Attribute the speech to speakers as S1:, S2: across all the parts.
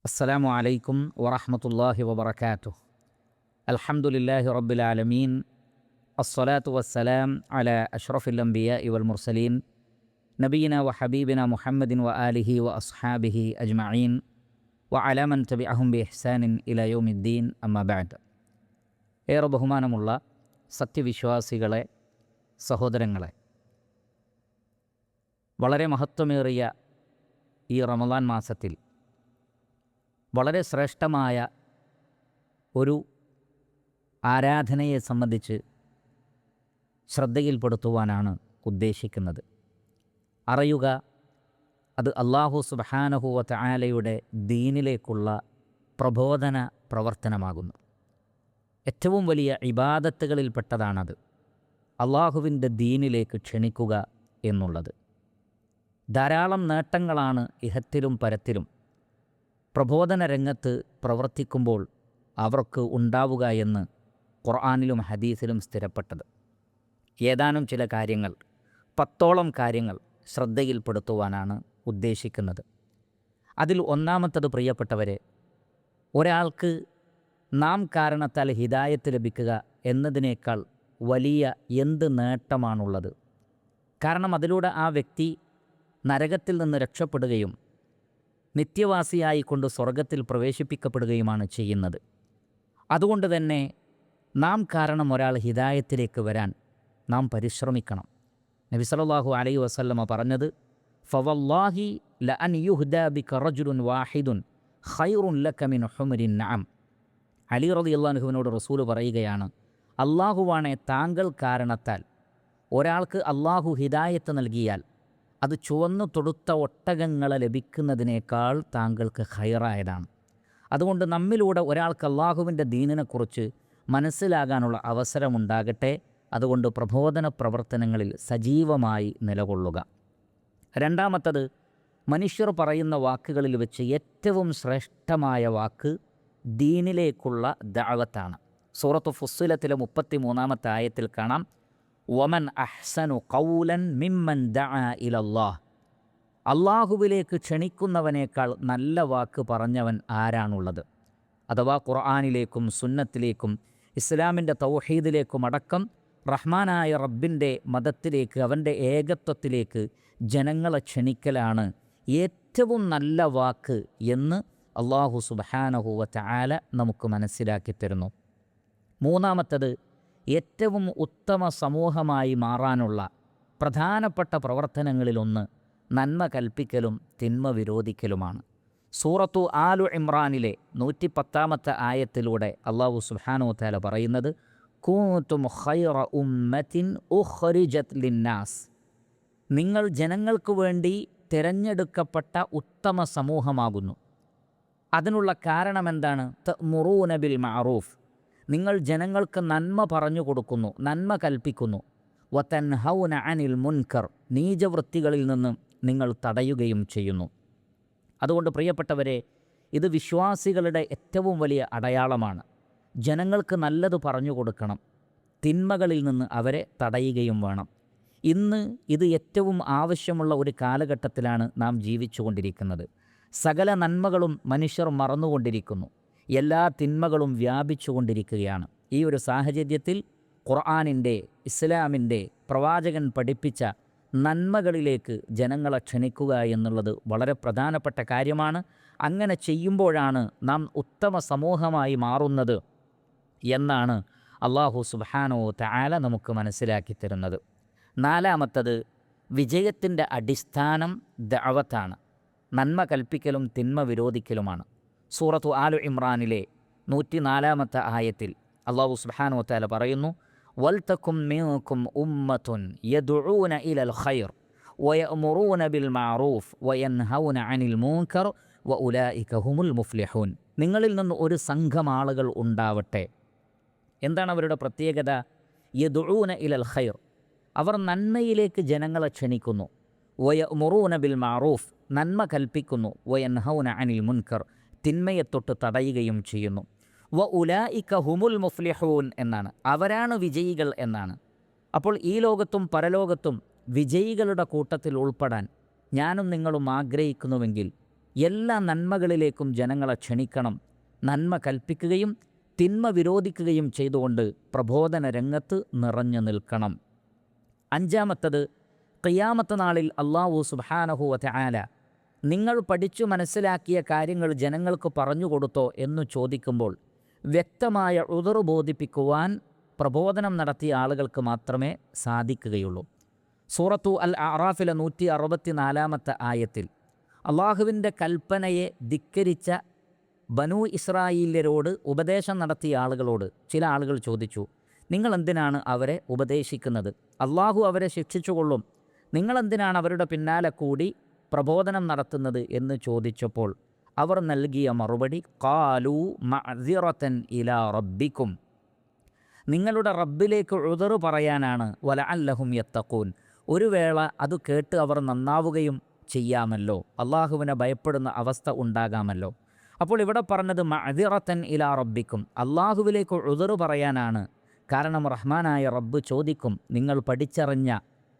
S1: അസ്സലാമു അലൈക്കും വറഹ്മത്തുള്ളാഹി വബറകാതുഹു. അൽഹംദുലില്ലാഹി റബ്ബിൽ ആലമീൻ. അസ്സലാത്തു വസ്സലാം അലാ അഷ്റഫിൽ അംബിയാഇ വൽ മുർസലീൻ നബിയിന വ ഹബീബിന മുഹമ്മദിൻ വ ആലിഹി വ അസ്ഹാബിഹി അജ്മഈൻ വ അലാ മൻ തബിഅഹും ബി ഇഹ്സാനിൻ ഇലാ യൗമിദ്ദീൻ. അമ്മാ ബഅദ്. ഏറെ ബഹുമാനമുള്ള സത്യവിശ്വാസികളെ, സഹോദരങ്ങളെ, വളരെ മഹത്വമേറിയ ഈ റമദാൻ മാസത്തിൽ വളരെ ശ്രേഷ്ഠമായ ഒരു ആരാധനയെ സംബന്ധിച്ച് ശ്രദ്ധയിൽപ്പെടുത്തുവാനാണ് ഉദ്ദേശിക്കുന്നത്. അറിയുക, അത് അല്ലാഹു സുബ്ഹാനഹു വ തആലയുടെ ദീനിലേക്കുള്ള പ്രബോധന പ്രവർത്തനമാകുന്നു. ഏറ്റവും വലിയ ഇബാദത്തുകളിൽപ്പെട്ടതാണത്, അള്ളാഹുവിൻ്റെ ദീനിലേക്ക് ക്ഷണിക്കുക എന്നുള്ളത്. ധാരാളം നേട്ടങ്ങളാണ് ഇഹത്തിലും പരത്തിലും പ്രബോധന രംഗത്ത് പ്രവർത്തിക്കുമ്പോൾ അവർക്ക് ഉണ്ടാവുക എന്ന് ഖുർആനിലും ഹദീസിലും സ്ഥിരപ്പെട്ടത്. ഏതാനും ചില കാര്യങ്ങൾ, 10ഓളം കാര്യങ്ങൾ ശ്രദ്ധയിൽപ്പെടുത്തുവാനാണ് ഉദ്ദേശിക്കുന്നത്. അതിൽ ഒന്നാമത്തത്, പ്രിയപ്പെട്ടവരെ, ഒരാൾക്ക് നാം കാരണത്താൽ ഹിദായത്ത് ലഭിക്കുക എന്നതിനേക്കാൾ വലിയ എന്ത് നേട്ടമാണുള്ളത്? കാരണം അതിലൂടെ ആ വ്യക്തി നരകത്തിൽ നിന്ന് രക്ഷപ്പെടുകയും നിത്യവാസിയായിക്കൊണ്ട് സ്വർഗത്തിൽ പ്രവേശിപ്പിക്കപ്പെടുകയുമാണ് ചെയ്യുന്നത്. അതുകൊണ്ട് തന്നെ നാം കാരണം ഒരാൾ ഹിദായത്തിലേക്ക് വരാൻ നാം പരിശ്രമിക്കണം. നബി സല്ലല്ലാഹു അലൈഹി വസല്ലമ പറഞ്ഞത്, ഫവല്ലാഹി ലഅൻ യുഹ്ദാ ബിക റജുലുൻ വാഹിദുൻ ഖൈറുൻ ലക മിൻ ഹുമരിൻ നഅം. അലി റളിയല്ലാഹു അൻഹുവിനോട് റസൂൽ പറയുകയാണ്, അല്ലാഹുവാണെ, താങ്കൾ കാരണത്താൽ ഒരാൾക്ക് അല്ലാഹു ഹിദായത്ത് നൽകിയാൽ അത് ചുവന്നു തൊടുത്ത ഒട്ടകങ്ങളെ ലഭിക്കുന്നതിനേക്കാൾ താങ്കൾക്ക് ഖൈറായതാണ്. അതുകൊണ്ട് നമ്മിലൂടെ ഒരാൾക്ക് അള്ളാഹുവിൻ്റെ ദീനിനെക്കുറിച്ച് മനസ്സിലാകാനുള്ള അവസരമുണ്ടാകട്ടെ. അതുകൊണ്ട് പ്രബോധന പ്രവർത്തനങ്ങളിൽ സജീവമായി നിലകൊള്ളുക. രണ്ടാമത്തത്, മനുഷ്യർ പറയുന്ന വാക്കുകളിൽ വെച്ച് ഏറ്റവും ശ്രേഷ്ഠമായ വാക്ക് ദീനിലേക്കുള്ള ദഅവത്താണ്. സൂറത്തു ഫുസ്സിലത്തിലെ 33-ാമത്തെ ആയത്തിൽ കാണാം, വമൻ അഹ്സനു ഖൗലൻ മിമ്മൻ ദഅ ഇലല്ലാഹ്. അള്ളാഹുവിലേക്ക് ക്ഷണിക്കുന്നവനേക്കാൾ നല്ല വാക്ക് പറഞ്ഞവൻ ആരാണുള്ളത്? അഥവാ ഖുർആനിലേക്കും സുന്നത്തിലേക്കും ഇസ്ലാമിൻ്റെ തൗഹീദിലേക്കും അടക്കം റഹ്മാനായ റബ്ബിൻ്റെ മതത്തിലേക്ക്, അവൻ്റെ ഏകത്വത്തിലേക്ക് ജനങ്ങളെ ക്ഷണിക്കലാണ് ഏറ്റവും നല്ല വാക്ക് എന്ന് അല്ലാഹു സുബ്ഹാനഹു വ തആല നമുക്ക് മനസ്സിലാക്കി തരുന്നു. മൂന്നാമത്തത്, ഏറ്റവും ഉത്തമ സമൂഹമായി മാറാനുള്ള പ്രധാനപ്പെട്ട പ്രവർത്തനങ്ങളിലൊന്ന് നന്മ കൽപ്പിക്കലും തിന്മ വിരോധിക്കലുമാണ്. സൂറത്തു ആലു ഇമ്രാനിലെ 110-ാമത്തെ ആയത്തിലൂടെ അല്ലാഹു സുബ്ഹാനഹു വ തആല പറയുന്നത്, കുൻതും ഖൈറ ഉമ്മത്തിൻ ഉഖ്രിജത് ലിന്നാസ്. നിങ്ങൾ ജനങ്ങൾക്ക് വേണ്ടി തിരഞ്ഞെടുക്കപ്പെട്ട ഉത്തമ സമൂഹമാകുന്നു. അതിനുള്ള കാരണമെന്താണ്? തഅ്മുറൂന ബിൽ മഅറൂഫ്. നിങ്ങൾ ജനങ്ങൾക്ക് നന്മ പറഞ്ഞു കൊടുക്കുന്നു, നന്മ കൽപ്പിക്കുന്നു. വതൻഹൗന അനിൽ മുൻകർ. നീചവൃത്തികളിൽ നിന്ന് നിങ്ങൾ തടയുകയും ചെയ്യുന്നു. അതുകൊണ്ട് പ്രിയപ്പെട്ടവരെ, ഇത് വിശ്വാസികളുടെ ഏറ്റവും വലിയ അടയാളമാണ്. ജനങ്ങൾക്ക് നല്ലത് പറഞ്ഞു കൊടുക്കണം, തിന്മകളിൽ നിന്ന് അവരെ തടയുകയും വേണം. ഇന്ന് ഇത് ഏറ്റവും ആവശ്യമുള്ള ഒരു കാലഘട്ടത്തിലാണ് നാം ജീവിച്ചു കൊണ്ടിരിക്കുന്നത്. സകല നന്മകളും മനുഷ്യർ മറന്നുകൊണ്ടിരിക്കുന്നു, എല്ലാ തിന്മകളും വ്യാപിച്ചു കൊണ്ടിരിക്കുകയാണ്. ഈ ഒരു സാഹചര്യത്തിൽ ഖുർആനിൻ്റെ, ഇസ്ലാമിൻ്റെ, പ്രവാചകൻ പഠിപ്പിച്ച നന്മകളിലേക്ക് ജനങ്ങളെ ക്ഷണിക്കുക എന്നുള്ളത് വളരെ പ്രധാനപ്പെട്ട കാര്യമാണ്. അങ്ങനെ ചെയ്യുമ്പോഴാണ് നാം ഉത്തമ സമൂഹമായി മാറുന്നത് എന്നാണ് അല്ലാഹു സുബ്ഹാനഹു വ തആല നമുക്ക് മനസ്സിലാക്കി തരുന്നത്. നാലാമത്തത്, വിജയത്തിൻ്റെ അടിസ്ഥാനം ദഅവത്താണ്, നന്മ കൽപ്പിക്കലും തിന്മ വിരോധിക്കലുമാണ്. സൂറത്തു ആലു ഇമ്രാനിലെ 104-ാമത്തെ ആയത്തിൽ അല്ലാഹു സുബ്ഹാനഹു വ തആല പറയുന്നു, വൽതകും മിൻകും ഉമ്മത്തുൻ യദ്ഊന ഇലൽ ഖൈർ വയഅ്മുറൂന ബിൽ മഅറൂഫ് വയൻഹൗന അനിൽ മുൻകർ വഉലൈക ഹുമുൽ മുഫ്ലിഹൂൻ. നിങ്ങളിൽ നിന്ന് ഒരു സംഘം ആളുകൾ ഉണ്ടാവട്ടെ. എന്താണ് അവരുടെ പ്രത്യേകത? യദ്ഊന ഇലൽ ഖൈർ, അവർ നന്മയിലേക്ക് ജനങ്ങളെ ക്ഷണിക്കുന്നു. വയഅ്മുറൂന ബിൽ മഅറൂഫ്, നന്മ കൽപ്പിക്കുന്നു. വയൻഹൗന അനിൽ മുൻകർ, തിന്മയെ തൊട്ട് തടയുകയും ചെയ്യുന്നു. വഉലൈക ഹുമുൽ മുഫ്ലിഹൂൻ എന്നാണ്, അവരാണ് വിജയികൾ എന്നാണ്. അപ്പോൾ ഈ ലോകത്തും പരലോകത്തും വിജയികളുടെ കൂട്ടത്തിൽ ഉൾപ്പെടാൻ ഞാനും നിങ്ങളും ആഗ്രഹിക്കുന്നുവെങ്കിൽ എല്ലാ നന്മകളിലേക്കും ജനങ്ങളെ ക്ഷണിക്കണം. നന്മ കൽപ്പിക്കുകയും തിന്മ വിരോധിക്കുകയും ചെയ്തുകൊണ്ട് പ്രബോധന രംഗത്ത് നിറഞ്ഞു നിൽക്കണം. അഞ്ചാമത്തത്, ഖിയാമത്ത് നാളിൽ അല്ലാഹു സുബ്ഹാനഹു വ തആല നിങ്ങൾ പഠിച്ചു മനസ്സിലാക്കിയ കാര്യങ്ങൾ ജനങ്ങൾക്ക് പറഞ്ഞു കൊടുത്തോ എന്ന് ചോദിക്കുമ്പോൾ വ്യക്തമായ ഉദറ് ബോധിപ്പിക്കുവാൻ പ്രബോധനം നടത്തിയ ആളുകൾക്ക് മാത്രമേ സാധിക്കുകയുള്ളൂ. സൂറത്തു അൽ അറാഫിലെ 164 ആയത്തിൽ അള്ളാഹുവിൻ്റെ കൽപ്പനയെ ധിക്കരിച്ച ബനൂ ഇസ്രായേല്യരോട് ഉപദേശം നടത്തിയ ആളുകളോട് ചില ആളുകൾ ചോദിച്ചു, നിങ്ങളെന്തിനാണ് അവരെ ഉപദേശിക്കുന്നത്? അള്ളാഹു അവരെ ശിക്ഷിച്ചുകൊള്ളും, നിങ്ങളെന്തിനാണ് അവരുടെ പിന്നാലെ കൂടി പ്രബോധനം നടത്തുന്നത് എന്ന് ചോദിച്ചപ്പോൾ അവർ നൽകിയ മറുപടി, ഖാലൂ മഅ്ദിറതൻ ഇലാ റബ്ബിക്കും, നിങ്ങളുടെ റബ്ബിലേക്ക് ഉദറ് പറയാനാണ്, വലഅല്ലഹും യത്തഖൂൻ, ഒരു വേള അത് കേട്ട് അവർ നന്നാവുകയും ചെയ്യാമല്ലോ, അള്ളാഹുവിനെ ഭയപ്പെടുന്ന അവസ്ഥ ഉണ്ടാകാമല്ലോ. അപ്പോൾ ഇവിടെ പറഞ്ഞത് മഅ്ദിറതൻ ഇലാ റബ്ബിക്കും, അള്ളാഹുവിലേക്ക് ഉദറ് പറയാനാണ്. കാരണം റഹ്മാനായ റബ്ബ് ചോദിക്കും, നിങ്ങൾ പഠിച്ചറിഞ്ഞ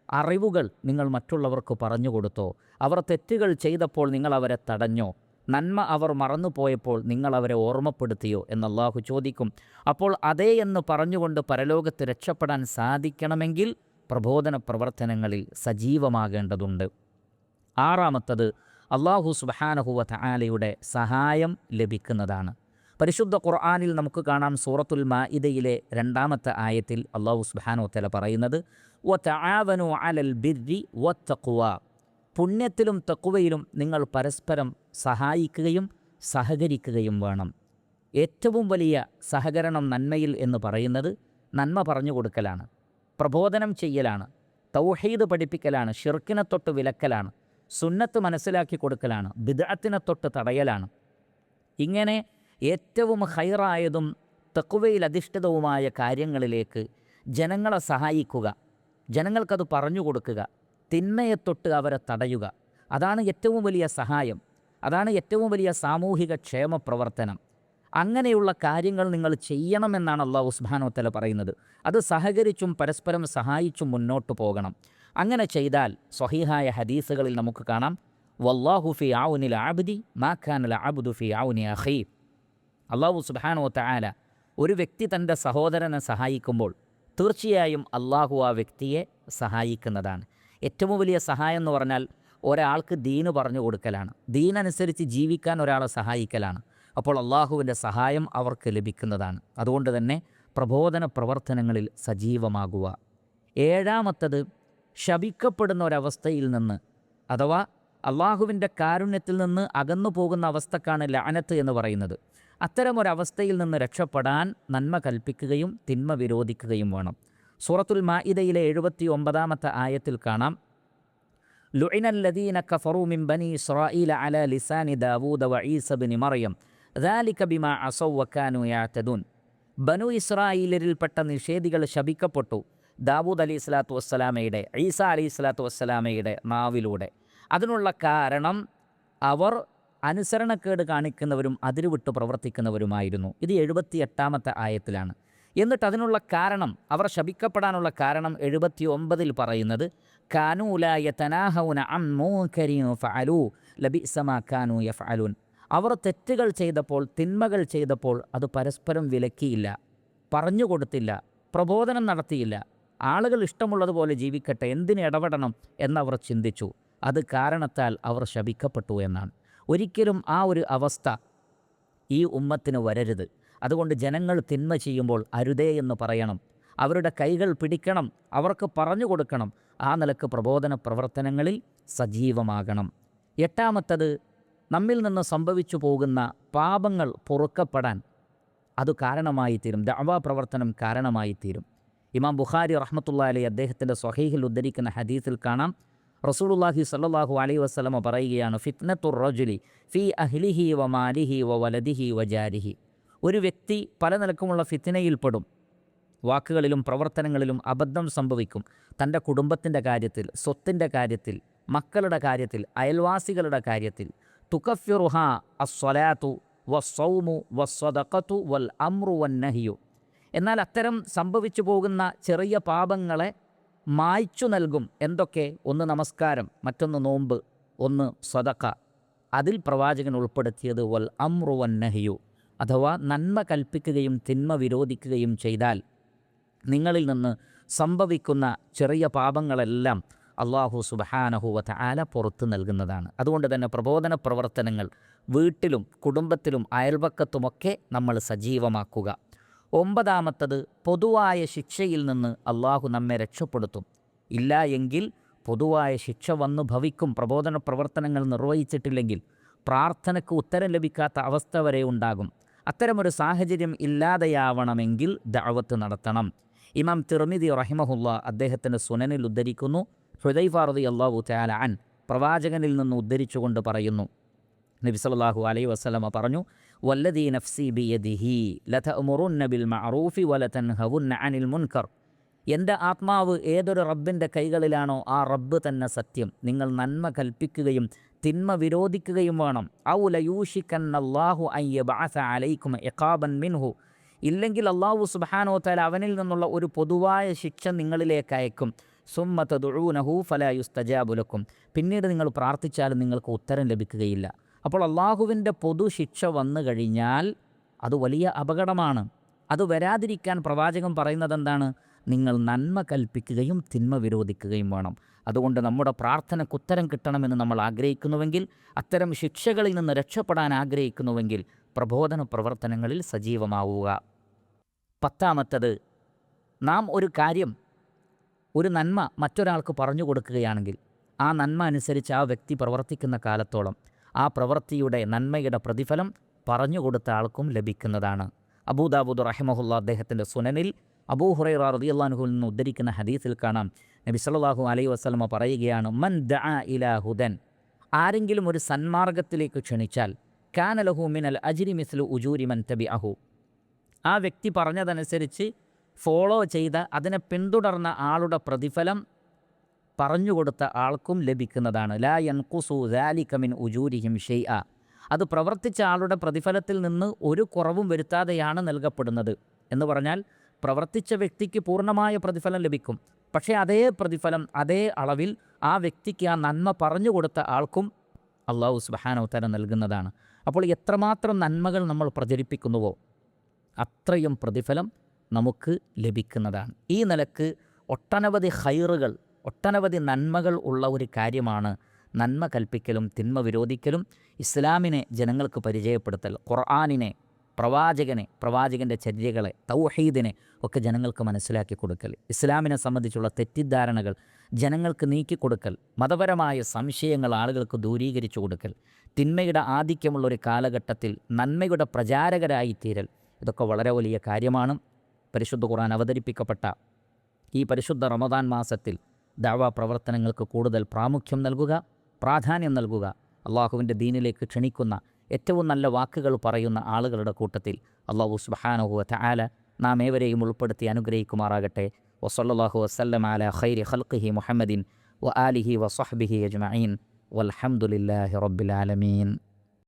S1: അറിവുകൾ നിങ്ങൾ മറ്റുള്ളവർക്ക് പറഞ്ഞു കൊടുത്തോ? അവർ തെറ്റുകൾ ചെയ്തപ്പോൾ നിങ്ങൾ അവരെ തടഞ്ഞോ? നന്മ അവർ മറന്നുപോയപ്പോൾ നിങ്ങൾ അവരെ ഓർമ്മപ്പെടുത്തിയോ എന്ന് അള്ളാഹു ചോദിക്കും. അപ്പോൾ അതേ എന്ന് പറഞ്ഞുകൊണ്ട് പരലോകത്ത് രക്ഷപ്പെടാൻ സാധിക്കണമെങ്കിൽ പ്രബോധന പ്രവർത്തനങ്ങളിൽ സജീവമാകേണ്ടതുണ്ട്. ആറാമത്തത്, അള്ളാഹു സുബ്ഹാനഹു വ തആലയുടെ സഹായം ലഭിക്കുന്നതാണ്. പരിശുദ്ധ ഖുർആനിൽ നമുക്ക് കാണാം, സൂറത്തുൽ മാഇദയിലെ 2-ാമത്തെ ആയത്തിൽ അള്ളാഹു സുബ്ഹാനഹു വ തആല പറയുന്നത്, വതആവനു അലൽ ബിർരി വത്തഖ്വ, പുണ്യത്തിലും തഖ്വയിലും നിങ്ങൾ പരസ്പരം സഹായിക്കുകയും സഹകരിക്കുകയും വേണം. ഏറ്റവും വലിയ സഹകരണം നന്മയിൽ എന്ന് പറയുന്നത് നന്മ പറഞ്ഞു കൊടുക്കലാണ്, പ്രബോധനം ചെയ്യലാണ്, തൗഹീദ് പഠിപ്പിക്കലാണ്, ശിർക്കിനെ തൊട്ട് വിലക്കലാണ്, സുന്നത്ത് മനസ്സിലാക്കി കൊടുക്കലാണ്, ബിദ്അത്തിനെ തൊട്ട് തടയലാണ്. ഇങ്ങനെ ഏറ്റവും ഖൈറായതും തഖ്വയിൽ അധിഷ്ഠിതവുമായ കാര്യങ്ങളിലേക്ക് ജനങ്ങളെ സഹായിക്കുക, ജനങ്ങൾക്കത് പറഞ്ഞു കൊടുക്കുക, തിന്മയെ തൊട്ട് അവരെ തടയുക, അതാണ് ഏറ്റവും വലിയ സഹായം, അതാണ് ഏറ്റവും വലിയ സാമൂഹിക ക്ഷേമ പ്രവർത്തനം. അങ്ങനെയുള്ള കാര്യങ്ങൾ നിങ്ങൾ ചെയ്യണമെന്നാണ് അല്ലാഹു സുബ്ഹാനഹു വ തആല പറയുന്നത്. അത് സഹകരിച്ചും പരസ്പരം സഹായിച്ചും മുന്നോട്ട് പോകണം. അങ്ങനെ ചെയ്താൽ സ്വഹീഹായ ഹദീസുകളിൽ നമുക്ക് കാണാം, വല്ലാഹു ഫി ഔനിൽ അബ്ദി മാ കാനൽ അബ്ദു ഫി ഔനി അഖീ, അല്ലാഹു സുബ്ഹാനഹു വ തആല ഒരു വ്യക്തി തൻ്റെ സഹോദരനെ സഹായിക്കുമ്പോൾ തീർച്ചയായും അള്ളാഹു ആ വ്യക്തിയെ സഹായിക്കുന്നതാണ്. ഏറ്റവും വലിയ സഹായം എന്ന് പറഞ്ഞാൽ ഒരാൾക്ക് ദീന് പറഞ്ഞു കൊടുക്കലാണ്, ദീനനുസരിച്ച് ജീവിക്കാൻ ഒരാളെ സഹായിക്കലാണ്. അപ്പോൾ അള്ളാഹുവിൻ്റെ സഹായം അവർക്ക് ലഭിക്കുന്നതാണ്. അതുകൊണ്ട് തന്നെ പ്രബോധന പ്രവർത്തനങ്ങളിൽ സജീവമാകുക. ഏഴാമത്തത്, ശപിക്കപ്പെടുന്ന ഒരവസ്ഥയിൽ നിന്ന് അഥവാ അള്ളാഹുവിൻ്റെ കാരുണ്യത്തിൽ നിന്ന് അകന്നു പോകുന്ന അവസ്ഥക്കാണ് ലഅനത്ത് എന്ന് പറയുന്നത്. അത്തരമൊരവസ്ഥയിൽ നിന്ന് രക്ഷപ്പെടാൻ നന്മ കൽപ്പിക്കുകയും തിന്മ വിരോധിക്കുകയും വേണം. സൂറത്തുൽ മാഇദയിലെ 79-ാമത്തെ ആയത്തിൽ കാണാം, ലുഇനല്ലദീന കഫറൂ മിൻ ബനി ഇസ്രായീല അലാ ലിസാനി ദാവൂദ വ ഈസ ഇബ്നു മറിയം ദാലിക ബിമാ അസൗ വ കാനൂ യഅ്തദൂൻ, ബനു ഇസ്രായീലരിൽപ്പെട്ട നിഷേധികൾ ശപിക്കപ്പെട്ടു ദാവൂദ് അലൈഹി സ്വലാത്തു വസ്സലാമയുടെ, ഈസ അലൈഹി സ്വലാത്തു വസ്സലാമയുടെ നാവിലൂടെ. അതിനുള്ള കാരണം അവർ അനുസരണക്കേട് കാണിക്കുന്നവരും അതിരുവിട്ട് പ്രവർത്തിക്കുന്നവരുമായിരുന്നു. ഇത് 78-ാമത്തെ ആയത്തിലാണ്. എന്നിട്ട് അതിനുള്ള കാരണം, അവർ ശപിക്കപ്പെടാനുള്ള കാരണം 79-ൽ പറയുന്നത്, കാനൂ ലാ യതനാഹൗന അൻ മുൻകരിൻ ഫഅലൂ ലബിഅസ മാ കാനൂ യഫഅലൂൻ, അവർ തെറ്റുകൾ ചെയ്തപ്പോൾ, തിന്മകൾ ചെയ്തപ്പോൾ അത് പരസ്പരം വിലക്കിയില്ല, പറഞ്ഞു കൊടുത്തില്ല, പ്രബോധനം നടത്തിയില്ല. ആളുകൾ ഇഷ്ടമുള്ളതുപോലെ ജീവിക്കട്ടെ, എന്തിന് ഇടപെടണം എന്നവർ ചിന്തിച്ചു. അത് കാരണത്താൽ അവർ ശപിക്കപ്പെട്ടു എന്നാണ്. ഒരിക്കലും ആ ഒരു അവസ്ഥ ഈ ഉമ്മത്തിന് വരരുത്. അതുകൊണ്ട് ജനങ്ങൾ തിന്മ ചെയ്യുമ്പോൾ അരുതേ എന്ന് പറയണം, അവരുടെ കൈകൾ പിടിക്കണം, അവർക്ക് പറഞ്ഞു കൊടുക്കണം. ആ നിലക്ക് പ്രബോധന പ്രവർത്തനങ്ങളിൽ സജീവമാകണം. എട്ടാമത്തത്, നമ്മിൽ നിന്ന് സംഭവിച്ചു പോകുന്ന പാപങ്ങൾ പൊറുക്കപ്പെടാൻ അത് കാരണമായി തീരും, ദഅ്വാ പ്രവർത്തനം കാരണമായി തീരും. ഇമാം ബുഖാരി റഹ്മത്തുള്ളാഹി അലൈഹി അദ്ദേഹത്തിൻ്റെ സ്വഹീഹിൽ ഉദ്ധരിക്കുന്ന ഹദീസിൽ കാണാം, റസൂലുള്ളാഹി സ്വല്ലല്ലാഹു അലൈഹി വസല്ലമ പറയുകയാണ്, ഫിത്നത്തുർ റജുലി ഫീ അഹ്ലിഹി വ മാലിഹി വ വലദിഹി വ ജാരിഹി, ഒരു വ്യക്തി പല നിലക്കുമുള്ള ഫിത്നയിൽപ്പെടും. വാക്കുകളിലും പ്രവർത്തനങ്ങളിലും അബദ്ധം സംഭവിക്കും. തൻ്റെ കുടുംബത്തിൻ്റെ കാര്യത്തിൽ, സ്വത്തിൻ്റെ കാര്യത്തിൽ, മക്കളുടെ കാര്യത്തിൽ, അയൽവാസികളുടെ കാര്യത്തിൽ. തുകഫിറുഹ അസ്സലാത്തു വസ്സൗമു വസ്സദഖത്തു വൽ അംറു വന്നഹിയു, എന്നാൽ അത്തരം സംഭവിച്ചു പോകുന്ന ചെറിയ പാപങ്ങളെ മായ്ച്ചു നൽകും. എന്തൊക്കെ? ഒന്ന് നമസ്കാരം, മറ്റൊന്ന് നോമ്പ്, ഒന്ന് സദഖ, അതിൽ പ്രവാചകൻ ഉൾപ്പെടുത്തിയത് വൽ അംറു വൻ നഹ്യു, അഥവാ നന്മ കൽപ്പിക്കുകയും തിന്മ വിരോധിക്കുകയും ചെയ്താൽ നിങ്ങളിൽ നിന്ന് സംഭവിക്കുന്ന ചെറിയ പാപങ്ങളെല്ലാം അള്ളാഹു സുബ്ഹാനഹു വ തആല പുറത്തു നൽകുന്നതാണ്. അതുകൊണ്ട് തന്നെ പ്രബോധന പ്രവർത്തനങ്ങൾ വീട്ടിലും കുടുംബത്തിലും അയൽപക്കത്തുമൊക്കെ നമ്മൾ സജീവമാക്കുക. 9, പൊതുവായ ശിക്ഷയിൽ നിന്ന് അള്ളാഹു നമ്മെ രക്ഷപ്പെടുത്തും. ഇല്ല എങ്കിൽ പൊതുവായ ശിക്ഷ വന്നു ഭവിക്കും. പ്രബോധന പ്രവർത്തനങ്ങൾ നിർവഹിച്ചിട്ടില്ലെങ്കിൽ പ്രാർത്ഥനയ്ക്ക് ഉത്തരം ലഭിക്കാത്ത അവസ്ഥ വരെ ഉണ്ടാകും. അത്തരമൊരു സാഹചര്യം ഇല്ലാതെയാവണമെങ്കിൽ ദഅവത്ത് നടത്തണം. ഇമാം തിർമിദി റഹിമഹുല്ല അദ്ദേഹത്തിൻ്റെ സുനനിൽ ഉദ്ധരിക്കുന്നു, ഹുദൈഫ റളിയല്ലാഹു തആല അൻ പ്രവാചകനിൽ നിന്ന് ഉദ്ധരിച്ചുകൊണ്ട് പറയുന്നു, നബി സല്ലല്ലാഹു അലൈഹി വസല്ലമ പറഞ്ഞു, വല്ലദീ നഫ്സി ബിയദിഹി ലതഅമുറുന്ന ബിൽ മഅറൂഫി വലതൻഹവുന്ന അനിൽ മുൻകർ. എൻ്റെ ആത്മാവ് ഏതൊരു റബ്ബിൻ്റെ കൈകളിലാണോ ആ റബ്ബ് തന്നെ സത്യം. നിങ്ങൾ നന്മ കൽപ്പിക്കുകയും തിന്മ വിരോധിക്കുകയും വേണം. ഔ ലയൂഷിക്കന്നല്ലാഹു അൻ യബ്അസ അലൈക്കും ഇഖാബൻ മിൻഹു. ഇല്ലെങ്കിൽ അല്ലാഹു സുബ്ഹാനഹു വ തആല അവനിൽ നിന്നുള്ള ഒരു പൊതുവായ ശിക്ഷ നിങ്ങളിലേക്ക് അയക്കും. സുമ്മ തദ്ഉനഹു ഫലാ യുസ്തജാബു ലക്കും. പിന്നീട് നിങ്ങൾ പ്രാർത്ഥിച്ചാലും നിങ്ങൾക്ക് ഉത്തരം ലഭിക്കുകയില്ല. അപ്പോൾ അള്ളാഹുവിൻ്റെ പൊതു ശിക്ഷ വന്നു കഴിഞ്ഞാൽ അത് വലിയ അപകടമാണ്. അത് വരാതിരിക്കാൻ പ്രവാചകൻ പറയുന്നത് എന്താണ്? നിങ്ങൾ നന്മ കൽപ്പിക്കുകയും തിന്മ വിരോധിക്കുകയും വേണം. അതുകൊണ്ട് നമ്മുടെ പ്രാർത്ഥനയ്ക്ക് ഉത്തരം കിട്ടണമെന്ന് നമ്മൾ ആഗ്രഹിക്കുന്നുവെങ്കിൽ, അത്തരം ശിക്ഷകളിൽ നിന്ന് രക്ഷപ്പെടാൻ ആഗ്രഹിക്കുന്നുവെങ്കിൽ പ്രബോധന പ്രവർത്തനങ്ങളിൽ സജീവമാവുക. 10, നാം ഒരു കാര്യം, ഒരു നന്മ മറ്റൊരാൾക്ക് പറഞ്ഞു കൊടുക്കുകയാണെങ്കിൽ ആ നന്മ അനുസരിച്ച് ആ വ്യക്തി പ്രവർത്തിക്കുന്ന കാലത്തോളം ആ പ്രവൃത്തിയുടെ നന്മയുടെ പ്രതിഫലം പറഞ്ഞു കൊടുത്ത ആൾക്കും ലഭിക്കുന്നതാണ്. അബൂദാവൂദ് റഹിമഹുല്ല അദ്ദേഹത്തിൻ്റെ സുനനിൽ അബൂ ഹുറൈറ റളിയല്ലാഹു അൻഹുവിൽ നിന്ന് ഉദ്ധരിക്കുന്ന ഹദീസിൽ കാണാം, നബി സല്ലല്ലാഹു അലൈഹി വസല്ലമ പറയുകയാണ്, മൻ ദഅ ഇലാ ഹുദൻ, ആരെങ്കിലും ഒരു സന്മാർഗത്തിലേക്ക് ക്ഷണിച്ചാൽ കാന ലഹു മിനൽ അജ്രി മിസ്ലു ഉജൂരി മൻ തബിഅഹു, ആ വ്യക്തി പറഞ്ഞതനുസരിച്ച് ഫോളോ ചെയ്ത അതിനെ പിന്തുടർന്ന ആളുടെ പ്രതിഫലം പറഞ്ഞുകൊടുത്ത ആൾക്കും ലഭിക്കുന്നതാണ്. ലാ യൻഖുസു ദാലിക മിൻ ഉജൂരിഹിം ഷൈഅ, അത് പ്രവർത്തിച്ച ആളുടെ പ്രതിഫലത്തിൽ നിന്ന് ഒരു കുറവും വരുത്താതെയാണ് നൽകപ്പെടുന്നത്. എന്ന് പറഞ്ഞാൽ പ്രവർത്തിച്ച വ്യക്തിക്ക് പൂർണ്ണമായ പ്രതിഫലം ലഭിക്കും. പക്ഷേ അതേ പ്രതിഫലം അതേ അളവിൽ ആ വ്യക്തിക്ക് ആ നന്മ പറഞ്ഞു കൊടുത്ത ആൾക്കും അല്ലാഹു സുബ്ഹാനഹു വ തആല നൽകുന്നതാണ്. അപ്പോൾ എത്രമാത്രം നന്മകൾ നമ്മൾ പ്രചരിപ്പിക്കുന്നുവോ അത്രയും പ്രതിഫലം നമുക്ക് ലഭിക്കുന്നതാണ്. ഈ നിലക്ക് ഒട്ടനവധി ഖൈറുകൾ, ഒട്ടനവധി നന്മകൾ ഉള്ള ഒരു കാര്യമാണ് നന്മ കൽപ്പിക്കലും തിന്മ വിരോധിക്കലും. ഇസ്ലാമിനെ ജനങ്ങൾക്ക് പരിചയപ്പെടുത്തൽ, ഖുർആനിനെ, പ്രവാചകനെ, പ്രവാചകൻ്റെ ചര്യകളെ, തൗഹീദിനെ ഒക്കെ ജനങ്ങൾക്ക് മനസ്സിലാക്കി കൊടുക്കൽ, ഇസ്ലാമിനെ സംബന്ധിച്ചുള്ള തെറ്റിദ്ധാരണകൾ ജനങ്ങൾക്ക് നീക്കിക്കൊടുക്കൽ, മതപരമായ സംശയങ്ങൾ ആളുകൾക്ക് ദൂരീകരിച്ചു കൊടുക്കൽ, തിന്മയുടെ ആധിക്യമുള്ളൊരു കാലഘട്ടത്തിൽ നന്മയുടെ പ്രചാരകരായിത്തീരൽ, ഇതൊക്കെ വളരെ വലിയ കാര്യമാണ്. പരിശുദ്ധ ഖുർആൻ അവതരിപ്പിക്കപ്പെട്ട ഈ പരിശുദ്ധ റമദാൻ മാസത്തിൽ ദഅവ പ്രവർത്തനങ്ങൾക്ക് കൂടുതൽ പ്രാമുഖ്യം നൽകുക, പ്രാധാന്യം നൽകുക. അള്ളാഹുവിൻ്റെ ദീനിലേക്ക് ക്ഷണിക്കുന്ന ഏറ്റവും നല്ല വാക്കുകൾ പറയുന്ന ആളുകളുടെ കൂട്ടത്തിൽ അല്ലാഹു സുബ്ഹാനഹു വ തആല നാം ഏവരെയും ഉൾപ്പെടുത്തി അനുഗ്രഹിക്കുമാറാകട്ടെ. വസല്ലല്ലാഹു വസല്ലമ അലാ ഖൈരി ഖൽഖിഹി മുഹമ്മദിൻ വ ആലിഹി വ സ്വഹ്ബിഹി അജ്മഈൻ വൽഹംദുലില്ലാഹി റബ്ബിൽ ആലമീൻ.